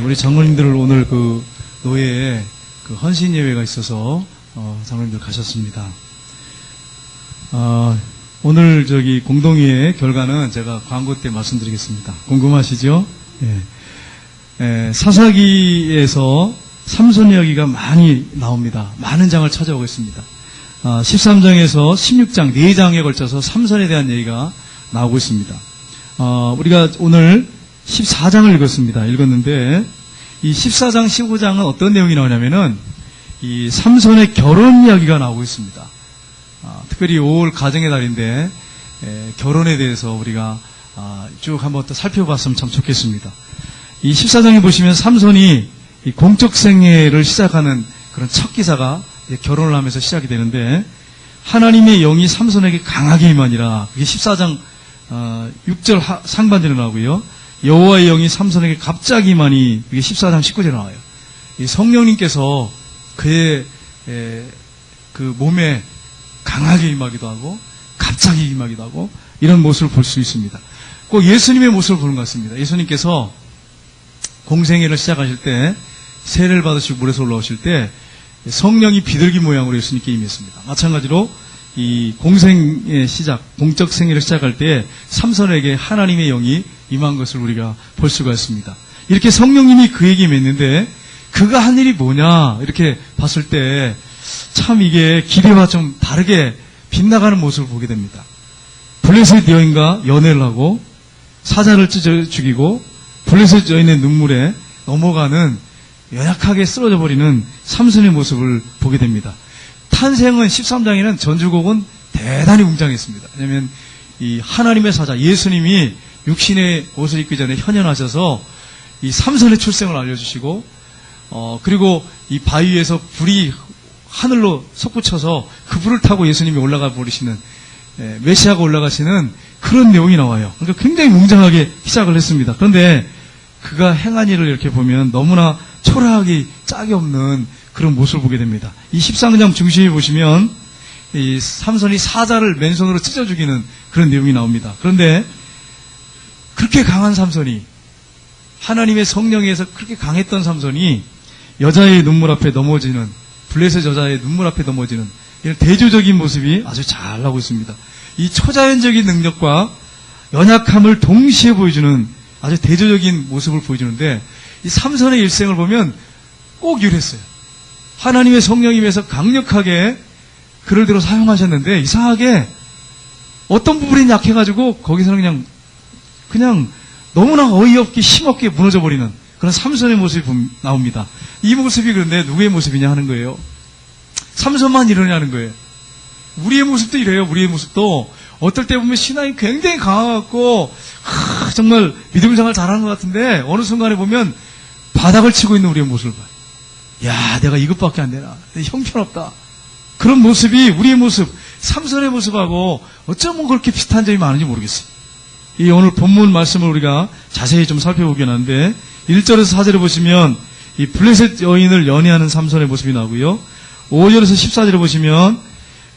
우리 장로님들 오늘 그 노예에 그 헌신 예배가 있어서 장로님들 가셨습니다. 오늘 저기 공동회의 결과는 제가 광고 때 말씀드리겠습니다. 궁금하시죠? 예. 사사기에서 삼손 이야기가 많이 나옵니다. 많은 장을 찾아오고 있습니다. 13장에서 16장 4장에 걸쳐서 삼손에 대한 얘기가 나오고 있습니다. 우리가 오늘 14장을 읽었는데 이 14장, 15장은 어떤 내용이 나오냐면은 이 삼손의 결혼 이야기가 나오고 있습니다. 특별히 5월 가정의 달인데 결혼에 대해서 우리가 쭉 한번 또 살펴봤으면 참 좋겠습니다. 이 14장에 보시면 삼손이 이 공적 생애를 시작하는 그런 첫 기사가 결혼을 하면서 시작이 되는데, 하나님의 영이 삼손에게 강하게 임하니라. 그게 14장 6절 상반절에 나오고요. 여호와의 영이 삼손에게 갑자기 임하니, 그게 14장 19절에 나와요. 이 성령님께서 그의 그 몸에 강하게 임하기도 하고 갑자기 임하기도 하고 이런 모습을 볼 수 있습니다. 꼭 예수님의 모습을 보는 것 같습니다. 예수님께서 공생애를 시작하실 때, 세례를 받으시고 물에서 올라오실 때 성령이 비둘기 모양으로 예수님께 임했습니다. 마찬가지로 이 공생의 시작, 공적 생애를 시작할 때 삼손에게 하나님의 영이 임한 것을 우리가 볼 수가 있습니다. 이렇게 성령님이 그에게 임했는데 그가 한 일이 뭐냐 이렇게 봤을 때 참 이게 기대와 좀 다르게 빗나가는 모습을 보게 됩니다. 블레셋 여인과 연애를 하고 사자를 찢어 죽이고 블레셋 여인의 눈물에 넘어가는 연약하게 쓰러져 버리는 삼손의 모습을 보게 됩니다. 탄생은 13장에는 전주곡은 대단히 웅장했습니다. 왜냐하면 이 하나님의 사자 예수님이 육신의 옷을 입기 전에 현현하셔서 이 삼손의 출생을 알려주시고 그리고 이 바위에서 불이 하늘로 솟구쳐서 그 불을 타고 예수님이 올라가 버리시는 메시아가 올라가시는 그런 내용이 나와요. 그러니까 굉장히 웅장하게 시작을 했습니다. 그런데 그가 행한 일을 이렇게 보면 너무나 초라하기 짝이 없는 그런 모습을 보게 됩니다. 이 13장 중심에 보시면 이 삼손이 사자를 맨손으로 찢어 죽이는 그런 내용이 나옵니다. 그런데 그렇게 강한 삼손이, 하나님의 성령에 의해서 그렇게 강했던 삼손이 여자의 눈물 앞에 넘어지는, 블레셋 여자의 눈물 앞에 넘어지는 이런 대조적인 모습이 아주 잘 나오고 있습니다. 이 초자연적인 능력과 연약함을 동시에 보여주는 아주 대조적인 모습을 보여주는데, 이 삼손의 일생을 보면 꼭 이랬어요. 하나님의 성령이 위해서 강력하게 그를 들어 사용하셨는데 이상하게 어떤 부분이 약해가지고 거기서는 그냥 너무나 어이없게 힘없게 무너져 버리는 그런 삼손의 모습이 나옵니다. 이 모습이 그런데 누구의 모습이냐 하는 거예요. 삼손만 이러냐는 거예요. 우리의 모습도 이래요. 우리의 모습도 어떨 때 보면 신앙이 굉장히 강하고 정말 믿음 생활 잘하는 것 같은데 어느 순간에 보면 바닥을 치고 있는 우리의 모습을 봐요. 야, 내가 이것밖에 안 되나? 형편없다. 그런 모습이 우리의 모습, 삼손의 모습하고 어쩌면 그렇게 비슷한 점이 많은지 모르겠어요. 이 오늘 본문 말씀을 우리가 자세히 좀 살펴보긴 하는데 1절에서 4절에 보시면 이 블레셋 여인을 연애하는 삼손의 모습이 나오고요. 5절에서 14절에 보시면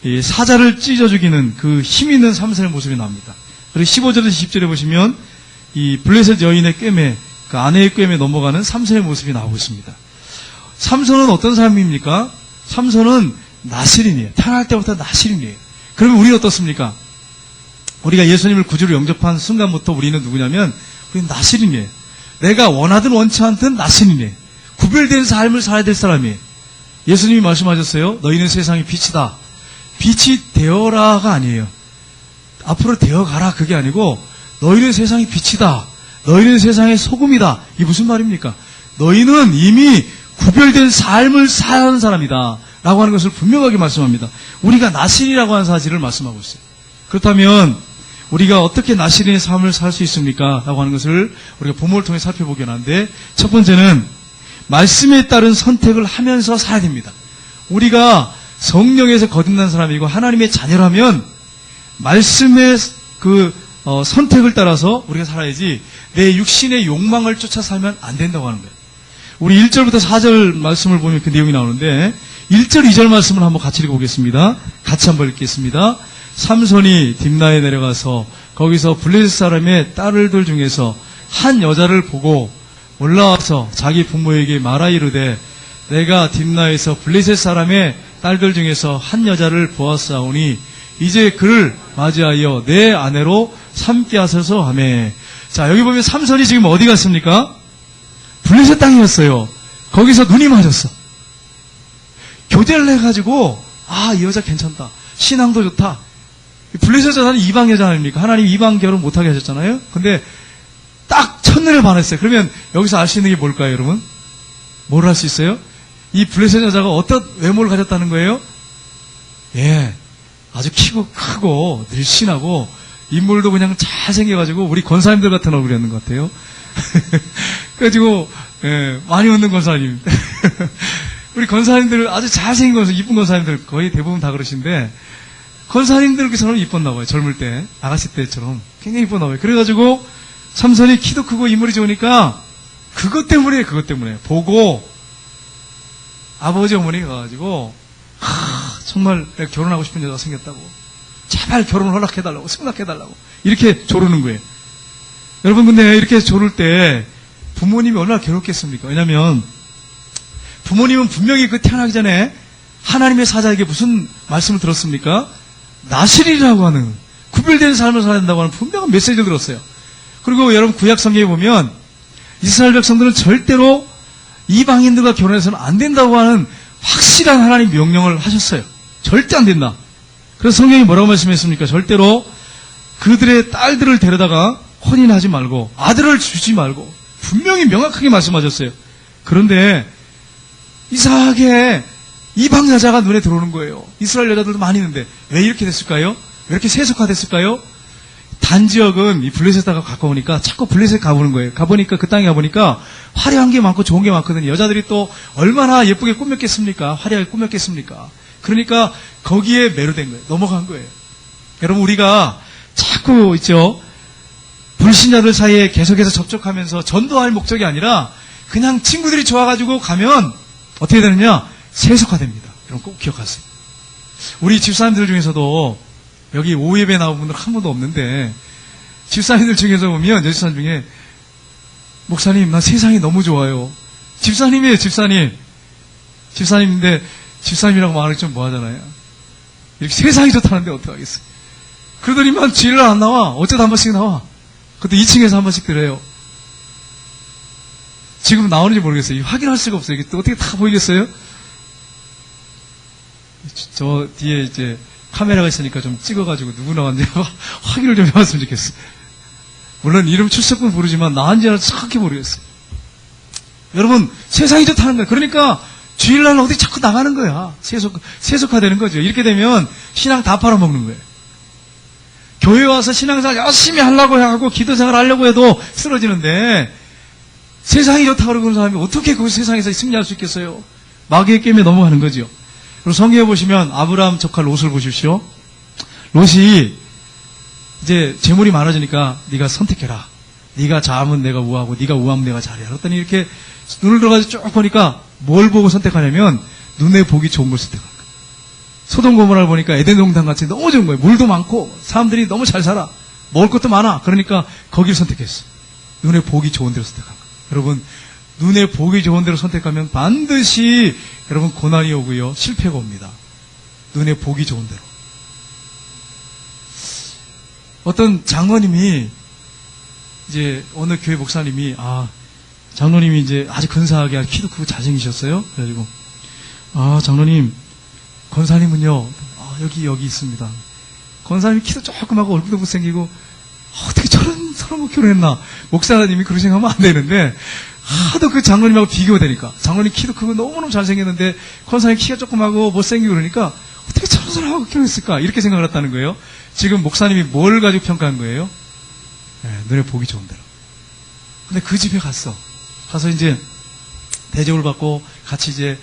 이 사자를 찢어 죽이는 그 힘 있는 삼손의 모습이 나옵니다. 그리고 15절에서 20절에 보시면 이 블레셋 여인의 꿰매, 그 아내의 꿰매 넘어가는 삼손의 모습이 나오고 있습니다. 삼손은 어떤 사람입니까? 삼손은 나실인이에요. 태어날 때부터 나실인이에요. 그러면 우리는 어떻습니까? 우리가 예수님을 구주로 영접한 순간부터 우리는 누구냐면 우리는 나실인이에요. 내가 원하든 원치 않든 나실인이에요. 구별된 삶을 살아야 될 사람이에요. 예수님이 말씀하셨어요. 너희는 세상의 빛이다. 빛이 되어라가 아니에요. 앞으로 되어가라 그게 아니고 너희는 세상의 빛이다. 너희는 세상의 소금이다. 이게 무슨 말입니까? 너희는 이미 구별된 삶을 사는 사람이다 라고 하는 것을 분명하게 말씀합니다. 우리가 나실이라고 하는 사실을 말씀하고 있어요. 그렇다면 우리가 어떻게 나실인의 삶을 살 수 있습니까? 라고 하는 것을 우리가 본문을 통해 살펴보긴 하는데, 첫 번째는 말씀에 따른 선택을 하면서 살아야 됩니다. 우리가 성령에서 거듭난 사람이고 하나님의 자녀라면 말씀의 그 선택을 따라서 우리가 살아야지 내 육신의 욕망을 쫓아 살면 안 된다고 하는 거예요. 우리 1절부터 4절 말씀을 보면 그 내용이 나오는데 1절, 2절 말씀을 한번 같이 읽어보겠습니다. 같이 한번 읽겠습니다. 삼손이 딥나에 내려가서 거기서 블레셋 사람의 딸들 중에서 한 여자를 보고 올라와서 자기 부모에게 말하 이르되 내가 딥나에서 블레셋 사람의 딸들 중에서 한 여자를 보았사오니 이제 그를 맞이하여 내 아내로 삼게 하소서 하매. 자, 여기 보면 삼손이 지금 어디 갔습니까? 블레셋 땅이었어요. 거기서 눈이 맞았어. 교제를 해가지고 이 여자 괜찮다. 신앙도 좋다. 블레셋 여자는 이방 여자 아닙니까? 하나님 이방 결혼 못하게 하셨잖아요. 근데 딱 첫눈에 반했어요. 그러면 여기서 알 수 있는 게 뭘까요, 여러분? 뭘 할 수 있어요? 이 블레셋 여자가 어떤 외모를 가졌다는 거예요? 예, 아주 키고 크고 늘씬하고 인물도 그냥 잘생겨가지고 우리 권사님들 같은 얼굴이었는 것 같아요. 그래가지고 많이 웃는 권사님. 우리 권사님들 아주 잘생긴 권사님, 이쁜 권사님들 거의 대부분 다 그러신데 권사님들께서는 이뻤나 봐요. 젊을 때, 아가씨 때처럼 굉장히 이뻤나 봐요. 그래가지고 삼손이 키도 크고 인물이 좋으니까 그것 때문에 보고 아버지 어머니가 가가지고 정말 내가 결혼하고 싶은 여자가 생겼다고, 제발 결혼을 허락해달라고, 승낙해달라고 이렇게 조르는 거예요. 여러분, 근데 이렇게 조를 때 부모님이 얼마나 괴롭겠습니까? 왜냐면 부모님은 분명히 그 태어나기 전에 하나님의 사자에게 무슨 말씀을 들었습니까? 나실이라고 하는, 구별된 삶을 살아야 된다고 하는 분명한 메시지를 들었어요. 그리고 여러분 구약 성경에 보면 이스라엘 백성들은 절대로 이방인들과 결혼해서는 안 된다고 하는 확실한 하나님 명령을 하셨어요. 절대 안 된다. 그래서 성경이 뭐라고 말씀했습니까? 절대로 그들의 딸들을 데려다가 혼인하지 말고 아들을 주지 말고 분명히 명확하게 말씀하셨어요. 그런데 이상하게 이방 여자가 눈에 들어오는 거예요. 이스라엘 여자들도 많이 있는데 왜 이렇게 됐을까요? 왜 이렇게 세속화됐을까요? 단지역은 이 블레셋 땅과 가까우니까 자꾸 블레셋 가보는 거예요. 가보니까 그 땅에 가보니까 화려한 게 많고 좋은 게 많거든요. 여자들이 또 얼마나 예쁘게 꾸몄겠습니까? 화려하게 꾸몄겠습니까? 그러니까 거기에 매료된 거예요. 넘어간 거예요. 여러분, 우리가 자꾸 있죠, 불신자들 사이에 계속해서 접촉하면서 전도할 목적이 아니라 그냥 친구들이 좋아가지고 가면 어떻게 되느냐? 세속화됩니다. 여러분 꼭 기억하세요. 우리 집사님들 중에서도 여기 오예배 나온 분들 한 분도 없는데 집사님들 중에서 보면 여집사님 중에 목사님 나 세상이 너무 좋아요. 집사님이에요. 집사님인데 집사님이라고 말하기 좀 뭐하잖아요. 이렇게 세상이 좋다는데 어떡하겠어요. 그러더니만 주일날 안 나와. 어쩌다 한 번씩 나와. 그것도 2층에서 한 번씩 들어요. 지금 나오는지 모르겠어요. 확인할 수가 없어요. 이게 또 어떻게 다 보이겠어요? 저 뒤에 이제 카메라가 있으니까 좀 찍어가지고 누구 나왔는지 확인을 좀 해봤으면 좋겠어요. 물론 이름 출석분 부르지만 나은지는 정확히 모르겠어요. 여러분, 세상이 좋다는 거예요. 그러니까 주일날 어디 자꾸 나가는 거야. 세속화되는 거죠. 이렇게 되면 신앙 다 팔아먹는 거예요. 교회 와서 신앙생활 열심히 하려고 하고 기도생활 하려고 해도 쓰러지는데 세상이 좋다고 그러는 사람이 어떻게 그 세상에서 승리할 수 있겠어요? 마귀의 게임에 넘어가는 거죠. 그리고 성경에 보시면 아브라함 조카 롯을 보십시오. 롯이 이제 재물이 많아지니까 네가 선택해라. 네가 좌하면 내가 우하고 네가 우하면 내가 잘해라. 그랬더니 이렇게 눈을 들어가서 쭉 보니까 뭘 보고 선택하냐면 눈에 보기 좋은 걸 선택하는 거예요. 소돔 고모라를 보니까 에덴 동산 같이 너무 좋은 거예요. 물도 많고 사람들이 너무 잘 살아. 먹을 것도 많아. 그러니까 거기를 선택했어요. 눈에 보기 좋은 데로 선택한 거예요. 여러분, 눈에 보기 좋은 데로 선택하면 반드시 여러분 고난이 오고요. 실패가 옵니다. 눈에 보기 좋은 데로. 어떤 장로님이 이제 어느 교회 목사님이 장로님이 이제 아주 근사하게 키도 크고 잘생기셨어요. 그래가지고 장로님, 권사님은요 여기 있습니다. 권사님이 키도 조그맣고 얼굴도 못생기고 어떻게 저런 사람하고 결혼했나. 목사님이 그렇게 생각하면 안 되는데 하도 그 장로님하고 비교가 되니까 장로님 키도 크고 너무너무 잘생겼는데 권사님 키가 조그맣고 못생기고 그러니까 어떻게 저런 사람하고 결혼했을까 이렇게 생각을 했다는 거예요. 지금 목사님이 뭘 가지고 평가한 거예요? 눈에 보기 좋은 대로. 근데 그 집에 가서 이제 대접을 받고 같이 이제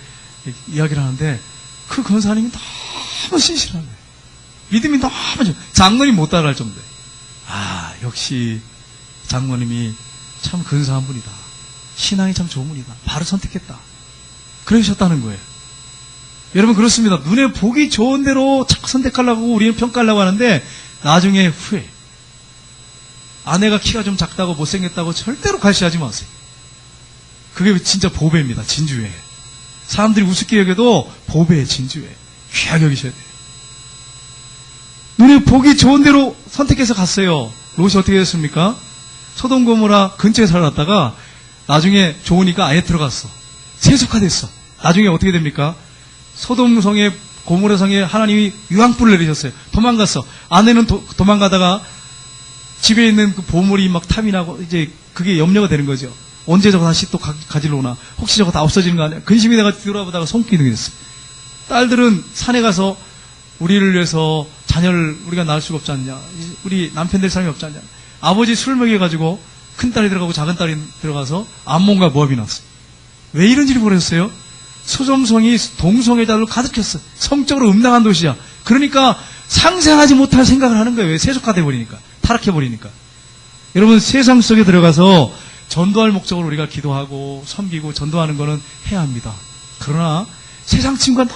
이야기를 하는데 그 권사님이 너무 신실한 거예요. 믿음이 너무 좋아요. 장로님 못 따라할 정도예요. 역시 장로님이 참 근사한 분이다. 신앙이 참 좋은 분이다. 바로 선택했다. 그러셨다는 거예요. 여러분, 그렇습니다. 눈에 보기 좋은 대로 자꾸 선택하려고 우리는 평가하려고 하는데 나중에 후회. 아내가 키가 좀 작다고 못생겼다고 절대로 갈시하지 마세요. 그게 진짜 보배입니다. 진주에. 사람들이 우습게 여겨도 보배의 진주에. 귀하게 여기셔야 돼요. 눈에 보기 좋은 대로 선택해서 갔어요. 롯이 어떻게 됐습니까? 소돔 고모라 근처에 살았다가 나중에 좋으니까 아예 들어갔어. 세속화됐어. 나중에 어떻게 됩니까? 소돔성에 고모라성에 하나님이 유황불을 내리셨어요. 도망갔어. 아내는 도망가다가 집에 있는 그 보물이 막 탐이 나고 이제 그게 염려가 되는 거죠. 언제 저거 다시 또 가지러 오나. 혹시 저거 다 없어지는 거 아니야. 근심이 돼가 뒤돌아보다가 손길이 됐어. 딸들은 산에 가서 우리를 위해서 자녀를 우리가 낳을 수가 없지 않냐. 우리 남편 될 사람이 없지 않냐. 아버지 술 먹여가지고 큰딸이 들어가고 작은딸이 들어가서 암몬과 모압이 났어. 왜 이런 일이 벌어졌어요? 소돔성이 동성애 자들로 가득했어. 성적으로 음란한 도시야. 그러니까 상생하지 못할 생각을 하는 거예요. 왜? 세속화돼 버리니까. 타락해 버리니까. 여러분, 세상 속에 들어가서 전도할 목적으로 우리가 기도하고 섬기고 전도하는 거는 해야 합니다. 그러나 세상 친구가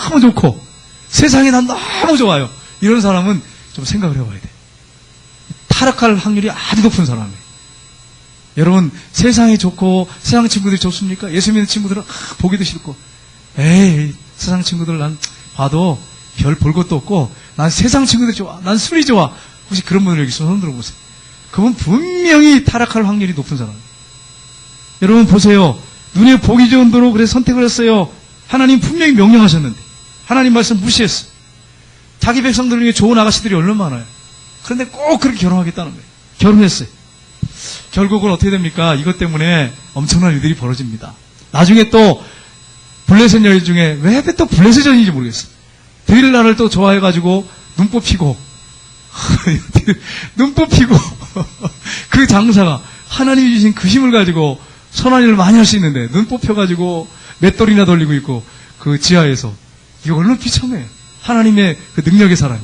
너무 좋고 세상이 난 너무 좋아요. 이런 사람은 좀 생각을 해봐야 돼. 타락할 확률이 아주 높은 사람이에요. 여러분, 세상이 좋고 세상 친구들이 좋습니까? 예수 믿는 친구들은 보기도 싫고, 에이, 세상 친구들 난 봐도 별 볼 것도 없고 난 세상 친구들이 좋아. 난 술이 좋아. 혹시 그런 분들 여기 손 들어보세요. 그분 분명히 타락할 확률이 높은 사람이에요. 여러분 보세요. 눈에 보기 좋은 대로 그래서 선택을 했어요. 하나님 분명히 명령하셨는데 하나님 말씀 무시했어. 자기 백성들 중에 좋은 아가씨들이 얼마나 많아요. 그런데 꼭 그렇게 결혼하겠다는 거예요. 결혼했어요. 결국은 어떻게 됩니까? 이것 때문에 엄청난 일들이 벌어집니다. 나중에 또 블레셋 여인 중에 왜 또 블레셋 여인인지 모르겠어요. 드릴라를 또 좋아해가지고 눈 뽑히고 눈 뽑히고 그 장사가 하나님이 주신 그 힘을 가지고 선한 일을 많이 할 수 있는데 눈 뽑혀가지고 맷돌이나 돌리고 있고 그 지하에서 이거 얼마나 비참해요. 하나님의 그 능력의 사람이.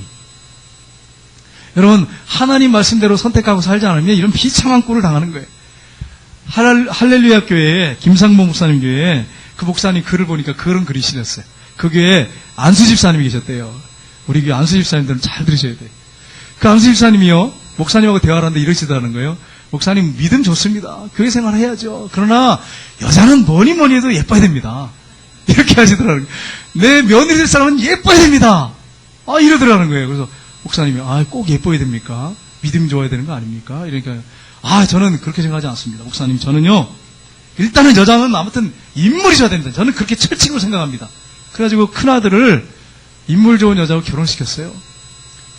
여러분, 하나님 말씀대로 선택하고 살지 않으면 이런 비참한 꼴을 당하는 거예요. 할렐루야 교회에 김상봉 목사님 교회에 그 목사님 글을 보니까 그런 글이 실렸어요. 그 교회에 안수 집사님이 계셨대요. 우리 교회 안수 집사님들은 잘 들으셔야 돼요. 그 안수 집사님이요, 목사님하고 대화를 하는데 이러시다는 거예요. 목사님, 믿음 좋습니다. 교회 생활 해야죠. 그러나 여자는 뭐니 해도 예뻐야 됩니다. 이렇게 하시더라고요. 내 며느리 될 사람은 예뻐야 됩니다. 이러더라는 거예요. 그래서 목사님이 꼭 예뻐야 됩니까? 믿음 좋아야 되는 거 아닙니까? 이러니까 저는 그렇게 생각하지 않습니다. 목사님, 저는요, 일단은 여자는 아무튼 인물이 좋아야 됩니다. 저는 그렇게 철칙으로 생각합니다. 그래가지고 큰아들을 인물 좋은 여자하고 결혼시켰어요.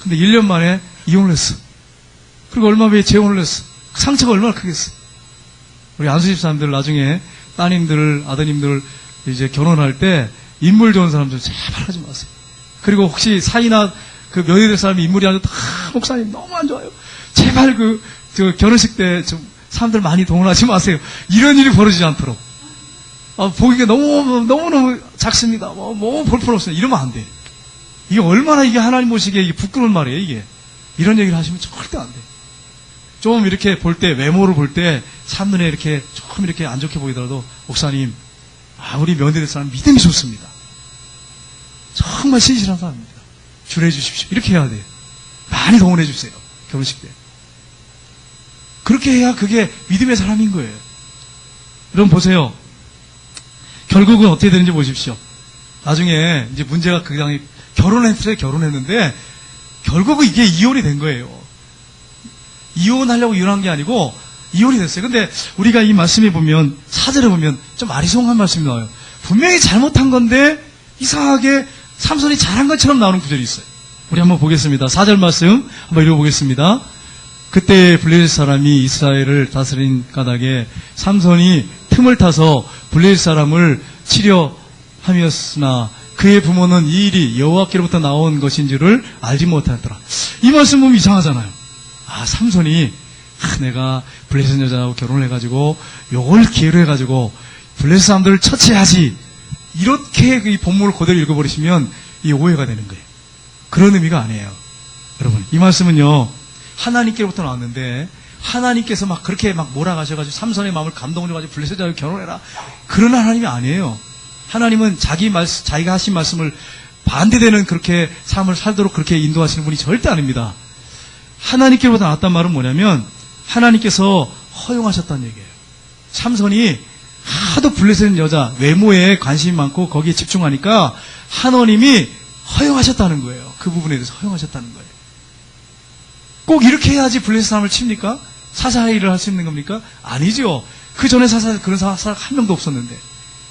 근데 1년 만에 이혼을 했어. 그리고 얼마 후에 재혼을 했어. 그 상처가 얼마나 크겠어. 우리 안수집 사람들 나중에 따님들, 아드님들 이제 결혼할 때 인물 좋은 사람들 제발 하지 마세요. 그리고 혹시 사이나 그 며느리 될 사람이 인물이 아주 목사님 너무 안 좋아요. 제발 결혼식 때 좀 사람들 많이 동원하지 마세요. 이런 일이 벌어지지 않도록. 보기가 너무너무 작습니다. 볼품없어요. 이러면 안 돼. 이게 얼마나 이게 하나님 보시기에 이게 부끄러운 말이에요, 이게. 이런 얘기를 하시면 절대 안 돼. 좀 이렇게 볼 때, 외모를 볼 때, 사람 눈에 이렇게 조금 이렇게 안 좋게 보이더라도, 목사님, 우리 며느리 될 사람 믿음이 좋습니다. 정말 신실한 사람입니다. 주례해 주십시오. 이렇게 해야 돼요. 많이 동원해 주세요. 결혼식 때. 그렇게 해야 그게 믿음의 사람인 거예요. 여러분 보세요. 결국은 어떻게 되는지 보십시오. 나중에 이제 문제가 그 당시 결혼했는데 결국은 이게 이혼이 된 거예요. 이혼하려고 이혼한 게 아니고 이혼이 됐어요. 근데 우리가 이 말씀에 보면, 사절에 보면 좀 아리송한 말씀이 나와요. 분명히 잘못한 건데 이상하게 삼손이 잘한 것처럼 나오는 구절이 있어요. 우리 한번 보겠습니다. 4절 말씀 한번 읽어보겠습니다. 그때 블레셋 사람이 이스라엘을 다스린 까닭에 삼손이 틈을 타서 블레셋 사람을 치려 함이었으나 그의 부모는 이 일이 여호와께로부터 나온 것인 줄을 알지 못하였더라. 이 말씀 보면 이상하잖아요. 삼손이 내가 블레셋 여자하고 결혼을 해가지고 요걸 기회로 해가지고 블레셋 사람들을 처치해야지, 이렇게 이 본문을 그대로 읽어버리시면 이 오해가 되는 거예요. 그런 의미가 아니에요. 여러분, 이 말씀은요, 하나님께로부터 나왔는데 하나님께서 막 그렇게 막 몰아가셔가지고 삼손의 마음을 감동을 해가지고 블레셋 여자하고 결혼해라, 그런 하나님이 아니에요. 하나님은 자기가 하신 말씀을 반대되는 그렇게 삶을 살도록 그렇게 인도하시는 분이 절대 아닙니다. 하나님께로부터 나왔단 말은 뭐냐면 하나님께서 허용하셨다는 얘기예요. 삼손이 하도 블레셋 여자 외모에 관심이 많고 거기에 집중하니까 하나님이 허용하셨다는 거예요. 그 부분에 대해서 허용하셨다는 거예요. 꼭 이렇게 해야지 블레셋 사람을 칩니까? 사사일을 할 수 있는 겁니까? 아니죠. 그 전에 그런 사사 한 명도 없었는데.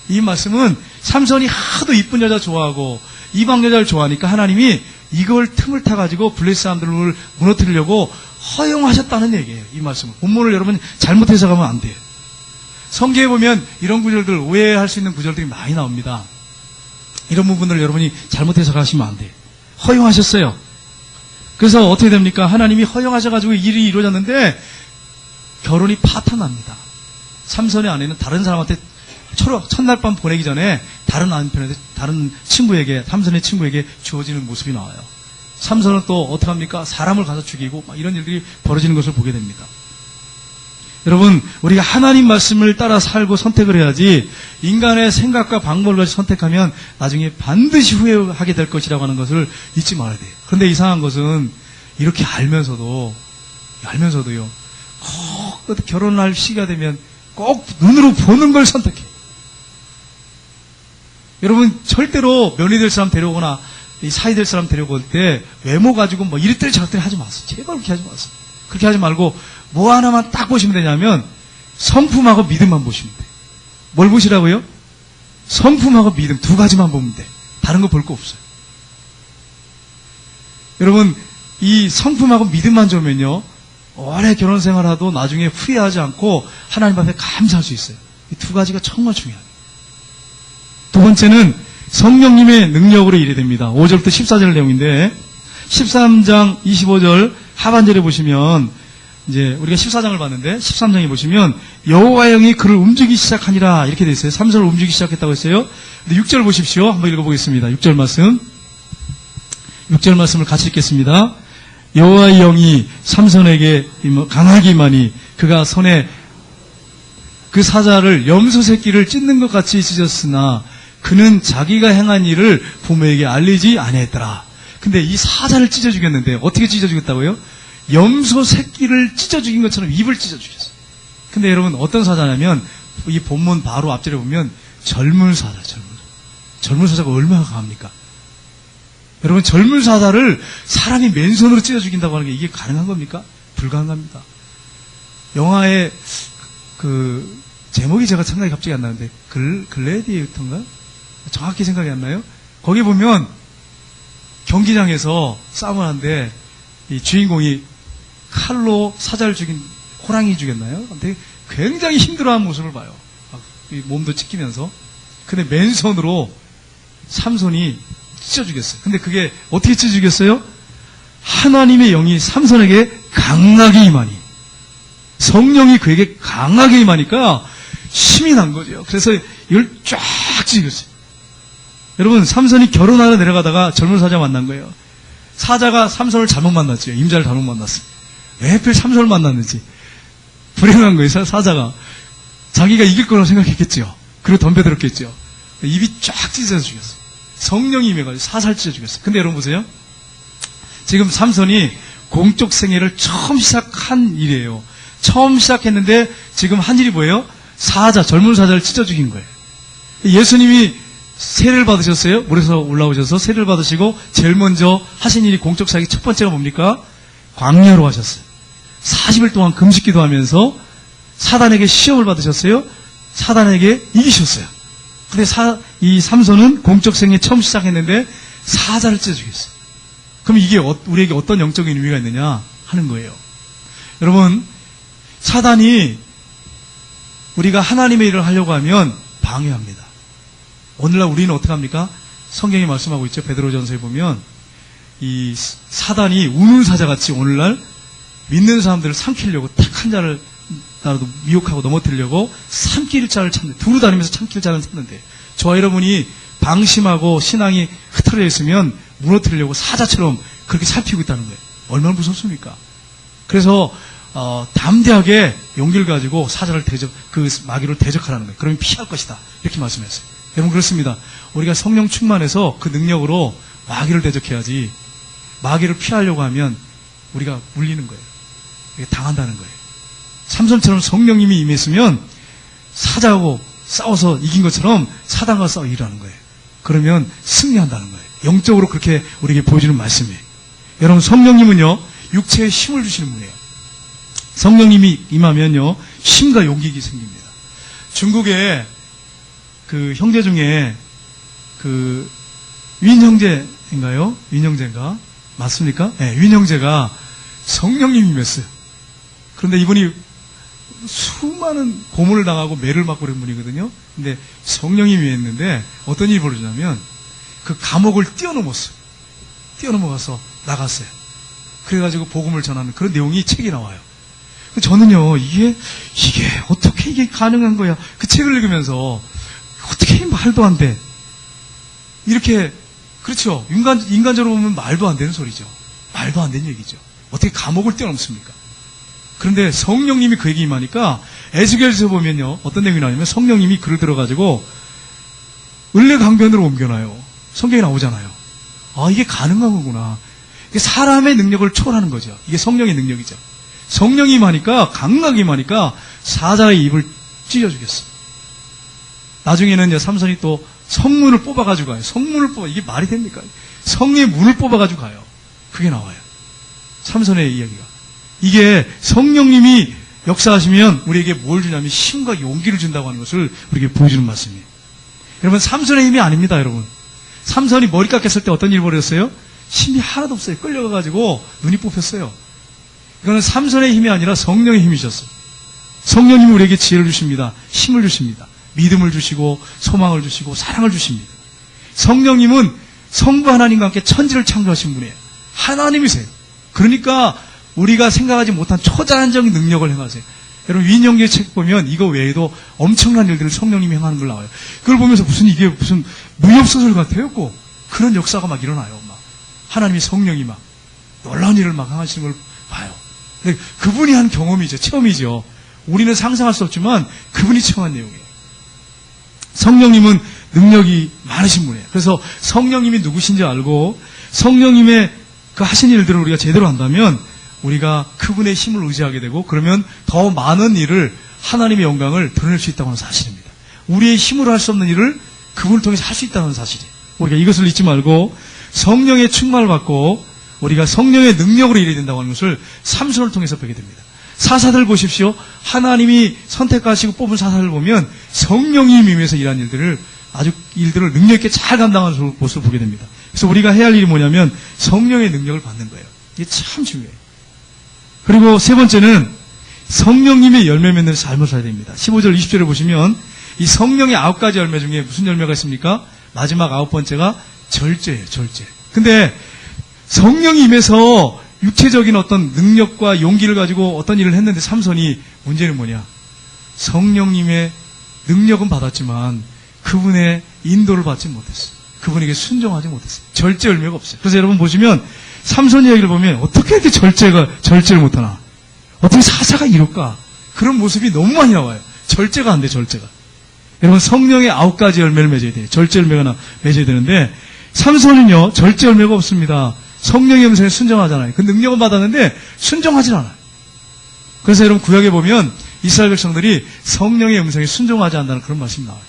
이 말씀은 삼손이 하도 이쁜 여자 좋아하고 이방 여자를 좋아하니까 하나님이 이걸 틈을 타가지고 블레셋 사람들을 무너뜨리려고 허용하셨다는 얘기예요. 이 말씀은. 본문을 여러분 잘못 해석하면 안 돼요. 성경에 보면 이런 구절들, 오해할 수 있는 구절들이 많이 나옵니다. 이런 부분들을 여러분이 잘못 해석하시면 안 돼요. 허용하셨어요. 그래서 어떻게 됩니까? 하나님이 허용하셔가지고 일이 이루어졌는데 결혼이 파탄납니다. 삼손의 아내는 다른 사람한테 첫날 밤 보내기 전에 다른 남편한테, 다른 친구에게, 삼손의 친구에게 주어지는 모습이 나와요. 삼손은 또 어떻게 합니까? 사람을 가서 죽이고 막 이런 일들이 벌어지는 것을 보게 됩니다. 여러분, 우리가 하나님 말씀을 따라 살고 선택을 해야지 인간의 생각과 방법을 가지고 선택하면 나중에 반드시 후회하게 될 것이라고 하는 것을 잊지 말아야 돼요. 그런데 이상한 것은 이렇게 알면서도요, 꼭 결혼할 시기가 되면 꼭 눈으로 보는 걸 선택해요. 여러분, 절대로 며느리 될 사람 데려오거나 사이 될 사람 데려올 때 외모 가지고 뭐 이랬더니 저랬더니 하지 마세요. 제발 그렇게 하지 마세요. 그렇게 하지 말고 뭐 하나만 딱 보시면 되냐면 성품하고 믿음만 보시면 돼요. 뭘 보시라고요? 성품하고 믿음 두 가지만 보면 돼. 다른 거 볼 거 없어요. 여러분, 이 성품하고 믿음만 좋으면요, 오래 결혼 생활하도 나중에 후회하지 않고 하나님 앞에 감사할 수 있어요. 이 두 가지가 정말 중요해요. 두 번째는 성령님의 능력으로 일이 됩니다. 5절부터 14절 내용인데 13장 25절 하반절에 보시면 이제 우리가 14장을 봤는데 13장에 보시면 여호와의 영이 그를 움직이기 시작하니라 이렇게 돼 있어요. 삼손을 움직이기 시작했다고 했어요. 근데 6절 보십시오. 한번 읽어보겠습니다. 6절 말씀. 6절 말씀을 같이 읽겠습니다. 여호와의 영이 삼손에게 강하게 임하니 그가 손에 그 사자를 염소 새끼를 찢는 것 같이 찢었으나 그는 자기가 행한 일을 부모에게 알리지 아니했더라. 근데 이 사자를 찢어 죽였는데 어떻게 찢어 죽였다고요? 염소 새끼를 찢어 죽인 것처럼 입을 찢어 죽였어요. 근데 여러분 어떤 사자냐면 이 본문 바로 앞절에 보면 젊은 사자, 젊은 사자가 얼마나 강합니까? 여러분 젊은 사자를 사람이 맨손으로 찢어 죽인다고 하는 게 이게 가능한 겁니까? 불가능합니다. 영화의 그 제목이 제가 생각이 갑자기 안 나는데 글래디에이터인가? 정확히 생각이 안 나요? 거기 보면 경기장에서 싸움을 하는데 이 주인공이 칼로 사자를 죽인 호랑이 죽였나요? 근데 굉장히 힘들어하는 모습을 봐요. 이 몸도 찢기면서. 근데 맨손으로 삼손이 찢어 죽였어요. 근데 그게 어떻게 찢어 죽였어요? 하나님의 영이 삼손에게 강하게 임하니 성령이 그에게 강하게 임하니까 힘이 난 거죠. 그래서 이걸 쫙 찢었어요. 여러분 삼손이 결혼하러 내려가다가 젊은 사자 만난 거예요. 사자가 삼손을 잘못 만났죠. 임자를 잘못 만났어요. 왜 하필 삼손을 만났는지. 불행한 거예요. 사자가. 자기가 이길 거라고 생각했겠죠. 그리고 덤벼들었겠죠. 입이 쫙 찢어져 죽였어요. 성령이 임해가지고 사살 찢어 죽였어요. 근데 여러분 보세요. 지금 삼손이 공적 생애를 처음 시작한 일이에요. 처음 시작했는데 지금 한 일이 뭐예요? 젊은 사자를 찢어 죽인 거예요. 예수님이 세례를 받으셨어요. 물에서 올라오셔서 세례를 받으시고 제일 먼저 하신 일이 공적 사역의 첫 번째가 뭡니까? 광야로 하셨어요. 40일 동안 금식기도 하면서 사단에게 시험을 받으셨어요. 사단에게 이기셨어요. 근데 이 삼손은 공적 생애 처음 시작했는데 사자를 찢어 죽였어요. 그럼 이게 우리에게 어떤 영적인 의미가 있느냐 하는 거예요. 여러분, 사단이 우리가 하나님의 일을 하려고 하면 방해합니다. 오늘날 우리는 어떻게 합니까? 성경이 말씀하고 있죠. 베드로전서에 보면 이 사단이 우는 사자같이 오늘날 믿는 사람들을 삼키려고 딱 한 자를 나라도 미혹하고 넘어뜨리려고 삼킬 자를 찾는, 두루 다니면서 삼킬 자를 찾는데 저와 여러분이 방심하고 신앙이 흐트러져 있으면 무너뜨리려고 사자처럼 그렇게 살피고 있다는 거예요. 얼마나 무섭습니까? 그래서 담대하게 용기를 가지고 사자를 그 마귀를 대적하라는 거예요. 그러면 피할 것이다. 이렇게 말씀했어요. 여러분 그렇습니다. 우리가 성령 충만해서 그 능력으로 마귀를 대적해야지 마귀를 피하려고 하면 우리가 물리는 거예요. 당한다는 거예요. 삼손처럼 성령님이 임했으면 사자하고 싸워서 이긴 것처럼 사단과 싸워 일하는 거예요. 그러면 승리한다는 거예요. 영적으로 그렇게 우리에게 보여주는 말씀이에요. 여러분, 성령님은요, 육체에 힘을 주시는 분이에요. 성령님이 임하면요, 힘과 용기가 생깁니다. 중국에 그 형제 중에 그 윈 형제인가요? 윈 형제인가? 맞습니까? 네, 윈 형제가 성령님이 임했어요. 그런데 이분이 수많은 고문을 당하고 매를 맞고 그런 분이거든요. 근데 성령님이 임했는데 어떤 일이 벌어지냐면 그 감옥을 뛰어넘었어요. 뛰어넘어가서 나갔어요. 그래가지고 복음을 전하는 그런 내용이 책에 나와요. 저는요, 이게 어떻게 이게 가능한 거야. 그 책을 읽으면서 어떻게 말도 안 돼. 이렇게, 그렇죠. 인간적으로 보면 말도 안 되는 소리죠. 말도 안 되는 얘기죠. 어떻게 감옥을 뛰어넘습니까? 그런데 성령님이 그에게 임하니까 에스겔에서 보면요, 어떤 내용이 나오냐면 성령님이 글을 들어가지고 을레강변으로 옮겨놔요. 성경에 나오잖아요. 아, 이게 가능한 거구나. 이게 사람의 능력을 초월하는 거죠. 이게 성령의 능력이죠. 성령이 임하니까, 강하게 임하니까 사자의 입을 찢어주겠어. 나중에는요, 삼손이 또 성문을 뽑아가지고 가요. 성문을 뽑아, 이게 말이 됩니까? 성의 문을 뽑아가지고 가요. 그게 나와요. 삼손의 이야기가. 이게 성령님이 역사하시면 우리에게 뭘 주냐면 힘과 용기를 준다고 하는 것을 우리에게 보여주는 말씀이에요. 여러분, 삼손의 힘이 아닙니다, 여러분. 삼손이 머리 깎였을 때 어떤 일이 벌어졌어요? 힘이 하나도 없어요. 끌려가가지고 눈이 뽑혔어요. 이거는 삼손의 힘이 아니라 성령의 힘이셨어요. 성령님이 우리에게 지혜를 주십니다. 힘을 주십니다. 믿음을 주시고 소망을 주시고 사랑을 주십니다. 성령님은 성부 하나님과 함께 천지를 창조하신 분이에요. 하나님이세요. 그러니까 우리가 생각하지 못한 초자연적인 능력을 행하세요. 여러분, 윈영계 책 보면 이거 외에도 엄청난 일들을 성령님이 행하는 걸 나와요. 그걸 보면서 이게 무슨 무협소설 같아요. 꼭 그런 역사가 막 일어나요. 막 하나님이 성령이 막 놀라운 일을 막 행하시는 걸 봐요. 근데 그분이 한 경험이죠. 체험이죠. 우리는 상상할 수 없지만 그분이 체험한 내용이에요. 성령님은 능력이 많으신 분이에요. 그래서 성령님이 누구신지 알고 성령님의 그 하신 일들을 우리가 제대로 한다면 우리가 그분의 힘을 의지하게 되고, 그러면 더 많은 일을, 하나님의 영광을 드러낼 수 있다고 하는 사실입니다. 우리의 힘으로 할 수 없는 일을 그분을 통해서 할 수 있다는 사실이에요. 우리가 이것을 잊지 말고 성령의 충만을 받고 우리가 성령의 능력으로 일해야 된다고 하는 것을 삼손을 통해서 배우게 됩니다. 사사들 보십시오. 하나님이 선택하시고 뽑은 사사들 보면 성령이 임해서 일한 일들을 능력 있게 잘 감당하는 모습을 보게 됩니다. 그래서 우리가 해야 할 일이 뭐냐면 성령의 능력을 받는 거예요. 이게 참 중요해요. 그리고 세 번째는 성령님의 열매 맺는 삶을 살아야 됩니다. 15절 20절을 보시면 이 성령의 9가지 열매 중에 무슨 열매가 있습니까? 마지막 9번째가 절제예요. 절제. 근데 성령이 임해서 육체적인 어떤 능력과 용기를 가지고 어떤 일을 했는데 삼손이, 문제는 뭐냐? 성령님의 능력은 받았지만 그분의 인도를 받지 못했어요. 그분에게 순종하지 못했어요. 절제 열매가 없어요. 그래서 여러분 보시면 삼손 이야기를 보면 어떻게 이렇게 절제를 못하나? 어떻게 사사가 이럴까? 그런 모습이 너무 많이 나와요. 절제가 안 돼, 절제가. 여러분, 성령의 9가지 열매를 맺어야 돼요. 절제 열매가 맺어야 되는데 삼손은요, 절제 열매가 없습니다. 성령의 음성에 순종하잖아요. 그 능력은 받았는데 순종하지 않아요. 그래서 여러분, 구약에 보면 이스라엘 백성들이 성령의 음성에 순종하지 않는다는 그런 말씀이 나와요.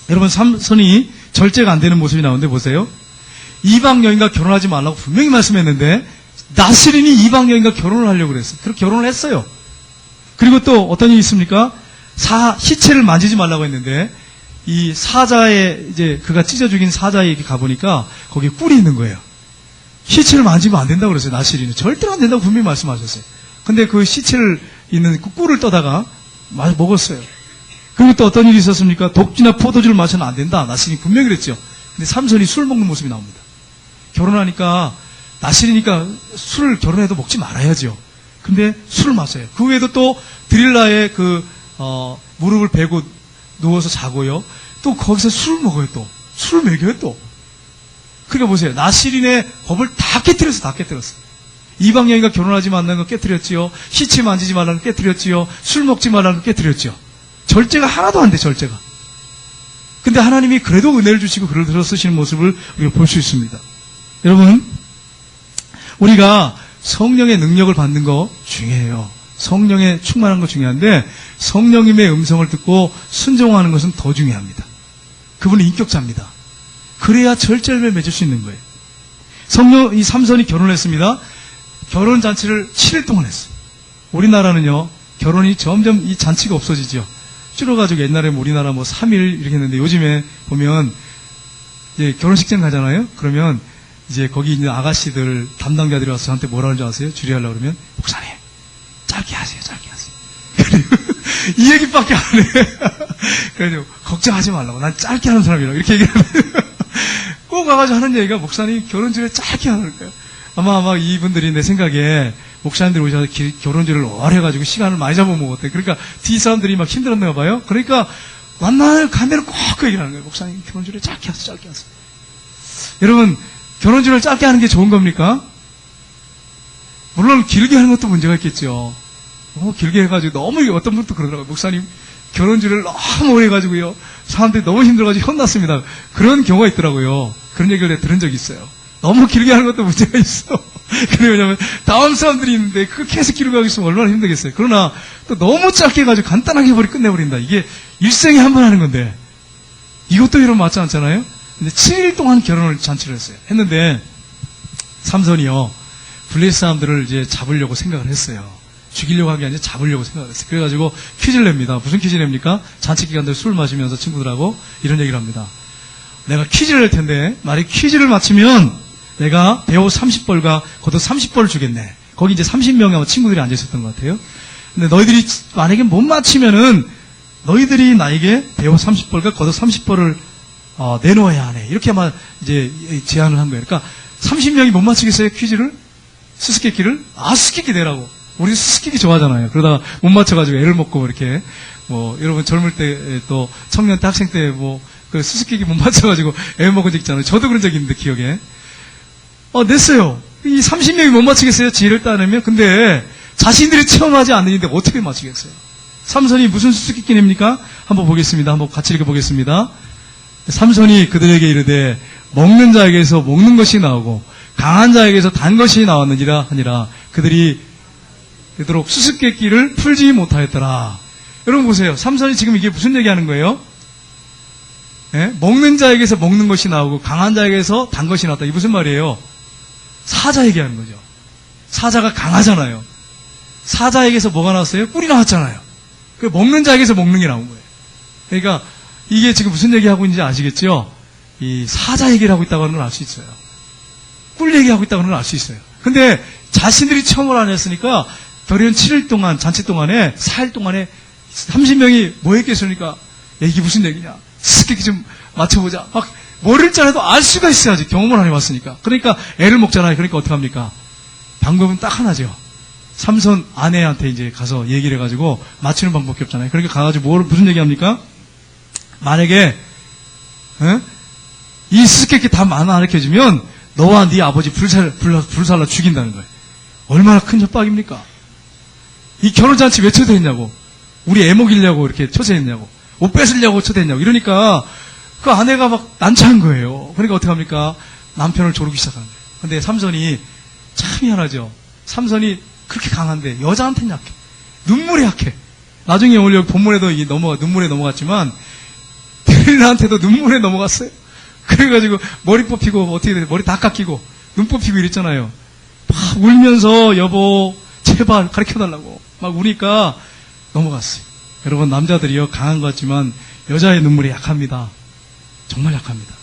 여러분, 삼손이 절제가 안 되는 모습이 나오는데 보세요. 이방 여인과 결혼하지 말라고 분명히 말씀했는데 나스린이 이방 여인과 결혼을 하려고 그랬어요. 그렇게 결혼을 했어요. 그리고 또 어떤 일이 있습니까? 시체를 만지지 말라고 했는데 이 사자의, 이제 그가 찢어 죽인 사자에게 가보니까 거기에 꿀이 있는 거예요. 시체를 만지면 안 된다고 그랬어요. 나스린은 절대로 안 된다고 분명히 말씀하셨어요. 근데 그 시체를 있는 그 꿀을 떠다가 먹었어요. 그리고 또 어떤 일이 있었습니까? 독주나 포도주를 마셔는 안 된다. 나스린이 분명히 그랬죠. 근데 삼손이 술 먹는 모습이 나옵니다. 결혼하니까 나스리니까 술을 결혼해도 먹지 말아야죠. 근데 술을 마셔요. 그 외에도 또 드릴라의 무릎을 베고 누워서 자고요. 또 거기서 술을 먹어요. 또 술을 먹여요. 또 그러니까 보세요. 나스린의 법을 다 깨뜨렸어. 이방 여인과 결혼하지 말라는 거 깨뜨렸지요. 시체 만지지 말라는 거 깨뜨렸지요. 술 먹지 말라는 거 깨뜨렸지요. 절제가 하나도 안 돼. 절제가. 근데 하나님이 그래도 은혜를 주시고 글을 들어 쓰시는 모습을 우리가 볼 수 있습니다. 여러분, 우리가 성령의 능력을 받는 거 중요해요. 성령에 충만한 거 중요한데 성령님의 음성을 듣고 순종하는 것은 더 중요합니다. 그분은 인격자입니다. 그래야 절제를 맺을 수 있는 거예요. 이 삼손이 결혼했습니다. 결혼잔치를 7일 동안 했어요. 우리나라는요, 결혼이 점점 이 잔치가 없어지죠. 줄어가지고 옛날에 우리나라 3일 이렇게 했는데 요즘에 보면 이제 결혼식장 가잖아요. 그러면 이제 거기 있는 아가씨들, 담당자들이 와서 저한테 뭐라 하는지 아세요? 주례하려고 그러면, 목사님, 짧게 하세요, 짧게 하세요. 이 얘기밖에 안 해. 그래가지고, 걱정하지 말라고. 난 짧게 하는 사람이라고. 이렇게 얘기하는데. 꼭 와가지고 하는 얘기가, 목사님, 결혼주례 짧게 하는 거예요. 아마 이분들이 내 생각에, 목사님들이 오셔서 결혼주례를 오래 해가지고 시간을 많이 잡아먹었대. 그러니까, 뒤 사람들이 막 힘들었나 봐요. 그러니까, 만나요 가면 꼭 그 얘기를 하는 거예요. 목사님, 결혼주례 짧게 하세요, 짧게 하세요. 여러분, 결혼주례를 짧게 하는 게 좋은 겁니까? 물론 길게 하는 것도 문제가 있겠죠. 너무 길게 해가지고 너무 어떤 분도 그러더라고요. 목사님 결혼주례를 너무 오래 해가지고요. 사람들이 너무 힘들어가지고 혼났습니다. 그런 경우가 있더라고요. 그런 얘기를 내가 들은 적이 있어요. 너무 길게 하는 것도 문제가 있어. 그래 왜냐면 다음 사람들이 있는데 그걸 계속 길게 하고 있으면 얼마나 힘들겠어요. 그러나 또 너무 짧게 해가지고 간단하게 끝내버린다. 이게 일생에 한 번 하는 건데 이것도 이런 맞지 않잖아요. 근데 7일 동안 결혼을 잔치를 했어요. 했는데 삼손이요 블레셋 사람들을 이제 잡으려고 생각을 했어요. 죽이려고 한 게 아니라 잡으려고 생각을 했어요. 그래가지고 퀴즈를 냅니다. 무슨 퀴즈 냅니까? 잔치 기간 동안 술 마시면서 친구들하고 이런 얘기를 합니다. 내가 퀴즈를 낼 텐데 만약 퀴즈를 맞히면 내가 배우 30벌과 겉옷 30벌을 주겠네. 거기 이제 30명의 아마 친구들이 앉아 있었던 것 같아요. 근데 너희들이 만약에 못 맞히면은 너희들이 나에게 배우 30벌과 겉옷 30벌을 내놓아야 하네. 이렇게 아마 이제 제안을 한 거예요. 그러니까 30명이 못 맞히겠어요? 퀴즈를? 수수께끼를? 수수께끼 내라고. 우리 수수께끼 좋아하잖아요. 그러다가 못 맞춰가지고 애를 먹고 이렇게 여러분 젊을 때 또 청년 때 학생 때 그 수수께끼 못 맞춰가지고 애 먹은 적 있잖아요. 저도 그런 적이 있는데 기억에. 냈어요. 이 30명이 못 맞히겠어요? 지혜를 따내면. 근데 자신들이 체험하지 않는데 어떻게 맞히겠어요? 삼손이 무슨 수수께끼 냅니까? 한번 보겠습니다. 한번 같이 읽어보겠습니다. 삼손이 그들에게 이르되 먹는 자에게서 먹는 것이 나오고 강한 자에게서 단 것이 나왔느니라 하니라. 그들이 되도록 수수께끼를 풀지 못하였더라. 여러분 보세요. 삼손이 지금 이게 무슨 얘기하는 거예요? 예? 먹는 자에게서 먹는 것이 나오고 강한 자에게서 단 것이 나왔다. 이게 무슨 말이에요? 사자 얘기하는 거죠. 사자가 강하잖아요. 사자에게서 뭐가 나왔어요? 뿔이 나왔잖아요. 그 먹는 자에게서 먹는 게 나온 거예요. 그러니까 이게 지금 무슨 얘기하고 있는지 아시겠죠? 이 사자 얘기를 하고 있다고 하는 걸 알 수 있어요. 꿀 얘기하고 있다고 하는 걸 알 수 있어요. 근데 자신들이 체험을 안 했으니까 결혼 7일 동안, 잔치 동안에, 4일 동안에 30명이 뭐 했겠습니까? 야, 이게 무슨 얘기냐? 수수께끼 좀 맞춰보자. 막 머리를 짜내도 알 수가 있어야지. 경험을 안 해봤으니까. 그러니까 애를 먹잖아요. 그러니까 어떡합니까? 방법은 딱 하나죠. 삼손 아내한테 이제 가서 얘기를 해가지고 맞추는 방법이 없잖아요. 그러니까 가가지고 무슨 얘기합니까? 만약에 이 수수께끼 다 안 가르쳐주면 너와 네 아버지 불살라 죽인다는 거예요. 얼마나 큰 협박입니까? 이 결혼잔치 왜 초대했냐고. 우리 애 먹이려고 이렇게 초대했냐고. 옷 뺏으려고 초대했냐고. 이러니까 그 아내가 막 난처한 거예요. 그러니까 어떡합니까? 남편을 조르기 시작한 거예요. 근데 삼손이 참 희한하죠. 삼손이 그렇게 강한데 여자한테는 약해. 눈물이 약해. 나중에 오늘 본문에도 눈물에 넘어갔지만 데릴라한테도 눈물에 넘어갔어요. 그래가지고 머리 뽑히고 어떻게 돼? 머리 다 깎이고 눈 뽑히고 이랬잖아요. 막 울면서 여보 제발 가르쳐달라고 막 우니까 넘어갔어요. 여러분 남자들이요 강한 것 같지만 여자의 눈물이 약합니다. 정말 약합니다.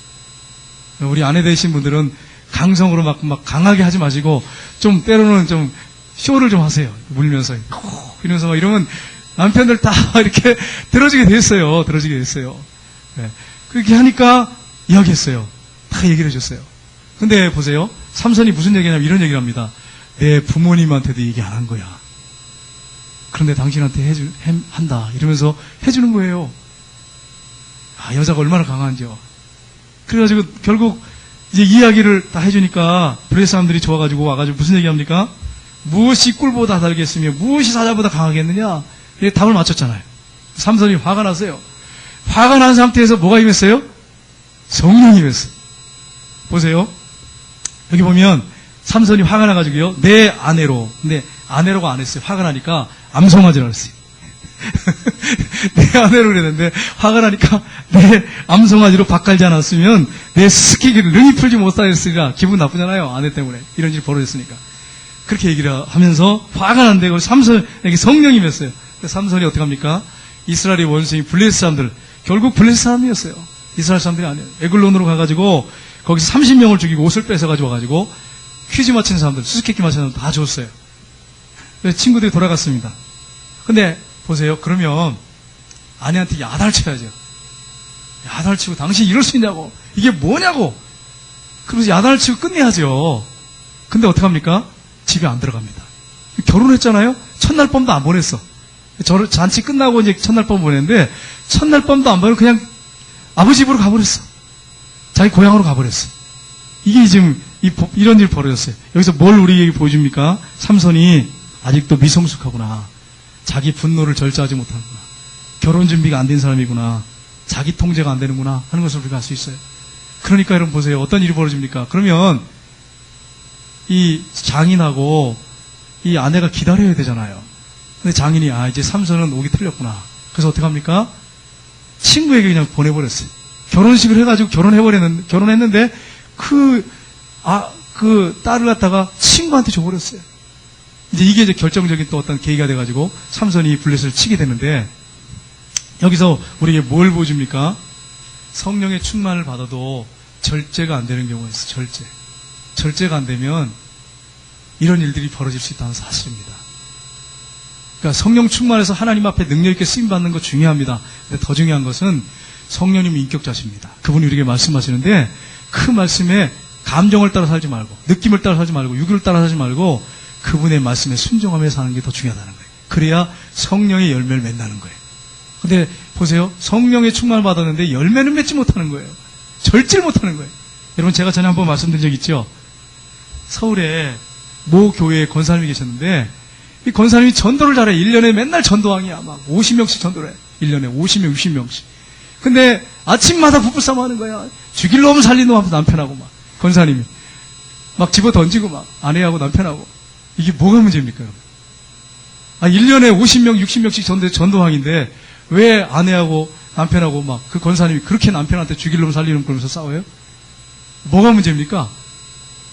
우리 아내 되신 분들은 강성으로 막 강하게 하지 마시고 좀 때로는 좀 쇼를 좀 하세요. 울면서 이러면서 막 이러면 남편들 다 이렇게 들어지게 됐어요. 네. 그렇게 하니까 이야기했어요. 다 얘기를 해줬어요. 근데 보세요. 삼손이 무슨 얘기냐면 이런 얘기를 합니다. 내 부모님한테도 얘기 안 한 거야. 그런데 당신한테 한다. 이러면서 해주는 거예요. 여자가 얼마나 강한지요. 그래가지고 결국 이제 이야기를 다 해주니까 블레셋 사람들이 좋아가지고 와가지고 무슨 얘기합니까? 무엇이 꿀보다 달겠으며 무엇이 사자보다 강하겠느냐? 이렇게 답을 맞췄잖아요. 삼손이 화가 났어요. 화가 난 상태에서 뭐가 임했어요? 성령이 임했어요. 보세요. 여기 보면 삼손이 화가 나가지고요. 내 아내로. 근데 아내라고 안 했어요. 화가 나니까 암송아지라고 했어요. 내 아내로 그랬는데 화가 나니까 내 암송아지로 바꾸지 않았으면 내 스키기를 능히 풀지 못하였으니까 기분 나쁘잖아요. 아내 때문에 이런 일이 벌어졌으니까. 그렇게 얘기를 하면서 화가 난데 삼손에게 성령이 맺어요. 삼손이 어떻게 합니까? 이스라엘의 원수인 블레셋 사람들, 결국 블레셋 사람이었어요. 이스라엘 사람들이 아니에요. 에글론으로 가가지고 거기서 30명을 죽이고 옷을 뺏어가지고 와가지고 퀴즈 맞히는 사람들, 수수께끼 맞히는 사람들 다 줬어요. 그래서 친구들이 돌아갔습니다. 근데 보세요. 그러면 아내한테 야단을 쳐야죠. 야단을 치고 당신 이럴 수 있냐고. 이게 뭐냐고. 그러면서 야단을 치고 끝내야죠. 근데 어떡합니까? 집에 안 들어갑니다. 결혼했잖아요? 첫날 밤도 안 보냈어. 잔치 끝나고 이제 첫날 밤 보냈는데 첫날 밤도 안 보내고 그냥 아버지 집으로 가버렸어. 자기 고향으로 가버렸어. 이게 지금 이런 일이 벌어졌어요. 여기서 뭘 우리에게 보여줍니까? 삼손이 아직도 미성숙하구나. 자기 분노를 절제하지 못하는구나. 결혼 준비가 안 된 사람이구나. 자기 통제가 안 되는구나 하는 것을 우리가 알 수 있어요. 그러니까 여러분 보세요. 어떤 일이 벌어집니까? 그러면 이 장인하고 이 아내가 기다려야 되잖아요. 근데 장인이 이제 삼손은 오기 틀렸구나. 그래서 어떻게 합니까? 친구에게 그냥 보내버렸어요. 결혼식을 해가지고 결혼했는데 그 딸을 갖다가 친구한테 줘버렸어요. 이제 이게 결정적인 또 어떤 계기가 돼가지고 삼손이 블레셋을 치게 되는데 여기서 우리에게 뭘 보여줍니까? 성령의 충만을 받아도 절제가 안 되는 경우가 있어요. 절제가 안 되면 이런 일들이 벌어질 수 있다는 사실입니다. 그러니까 성령 충만해서 하나님 앞에 능력 있게 쓰임 받는 거 중요합니다. 근데 더 중요한 것은 성령님이 인격자십니다. 그분이 우리에게 말씀하시는데 그 말씀에 감정을 따라 살지 말고 느낌을 따라 살지 말고 유교를 따라 살지 말고 그분의 말씀에 순종하며 사는 게 더 중요하다는 거예요. 그래야 성령의 열매를 맺는 거예요. 근데 보세요. 성령의 충만을 받았는데 열매는 맺지 못하는 거예요. 절제를 못하는 거예요. 여러분 제가 전에 한번 말씀드린 적 있죠. 서울에 모 교회에 권사님이 계셨는데 이 권사님이 전도를 잘해. 1년에 맨날 전도왕이야. 막 50명씩 전도를 해. 1년에 50명, 60명씩. 근데 아침마다 부부싸움 하는 거야. 죽일 놈 살린 놈 하면서 남편하고 막 권사님이 막 집어 던지고 막 아내하고 남편하고. 이게 뭐가 문제입니까? 1년에 50명, 60명씩 전도왕인데 왜 아내하고 남편하고 막 그 권사님이 그렇게 남편한테 죽일 놈 살린 놈 그러면서 싸워요? 뭐가 문제입니까?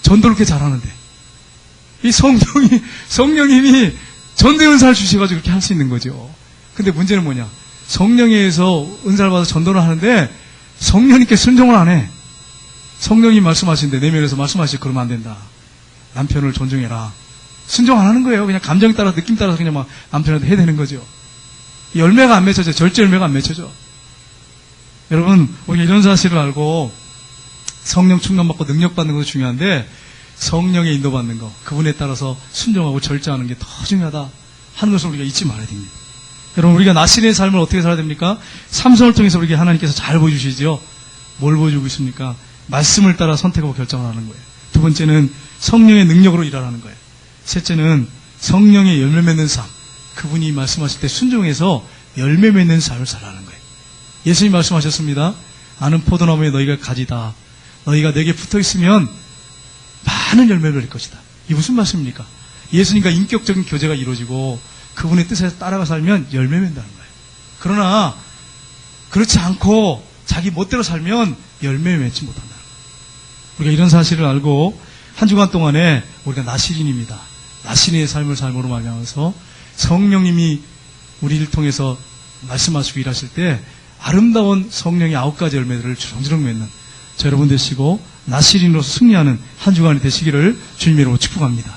전도를 그렇게 잘하는데. 이 성령님이 전도의 은사를 주셔가지고 그렇게 할 수 있는 거죠. 근데 문제는 뭐냐? 성령에 의해서 은사를 받아서 전도를 하는데 성령님께 순종을 안 해. 성령님 말씀하시는데 내면에서 말씀하시지 그러면 안 된다. 남편을 존중해라. 순종 안 하는 거예요. 그냥 감정 따라 느낌 따라서 그냥 막 남편한테 해야 되는 거죠. 열매가 안 맺혀져. 절제 열매가 안 맺혀져. 여러분 우리가 이런 사실을 알고 성령 충만받고 능력 받는 것도 중요한데 성령에 인도받는 것, 그분에 따라서 순종하고 절제하는 게 더 중요하다 하는 것을 우리가 잊지 말아야 됩니다. 여러분 우리가 나실의 삶을 어떻게 살아야 됩니까? 삼손을 통해서 우리에게 하나님께서 잘 보여주시죠. 뭘 보여주고 있습니까? 말씀을 따라 선택하고 결정을 하는 거예요. 두 번째는 성령의 능력으로 일하라는 거예요. 셋째는 성령의 열매 맺는 삶, 그분이 말씀하실 때 순종해서 열매 맺는 삶을 살아가는 거예요. 예수님 말씀하셨습니다. 아는 포도나무에 너희가 가지다. 너희가 내게 붙어있으면 많은 열매를 맺을 것이다. 이게 무슨 말씀입니까? 예수님과 인격적인 교제가 이루어지고 그분의 뜻에 따라가 살면 열매 맺는다는 거예요. 그러나 그렇지 않고 자기 멋대로 살면 열매 맺지 못한다는 거예요. 우리가 이런 사실을 알고 한 주간 동안에 우리가 나실인입니다. 나실인의 삶을 삶으로 말미암아서 성령님이 우리를 통해서 말씀하시고 일하실 때 아름다운 성령의 9가지 열매들을 주렁주렁 맺는 저 여러분 되시고 나실인으로서 승리하는 한 주간이 되시기를 주님의 이름으로 축복합니다.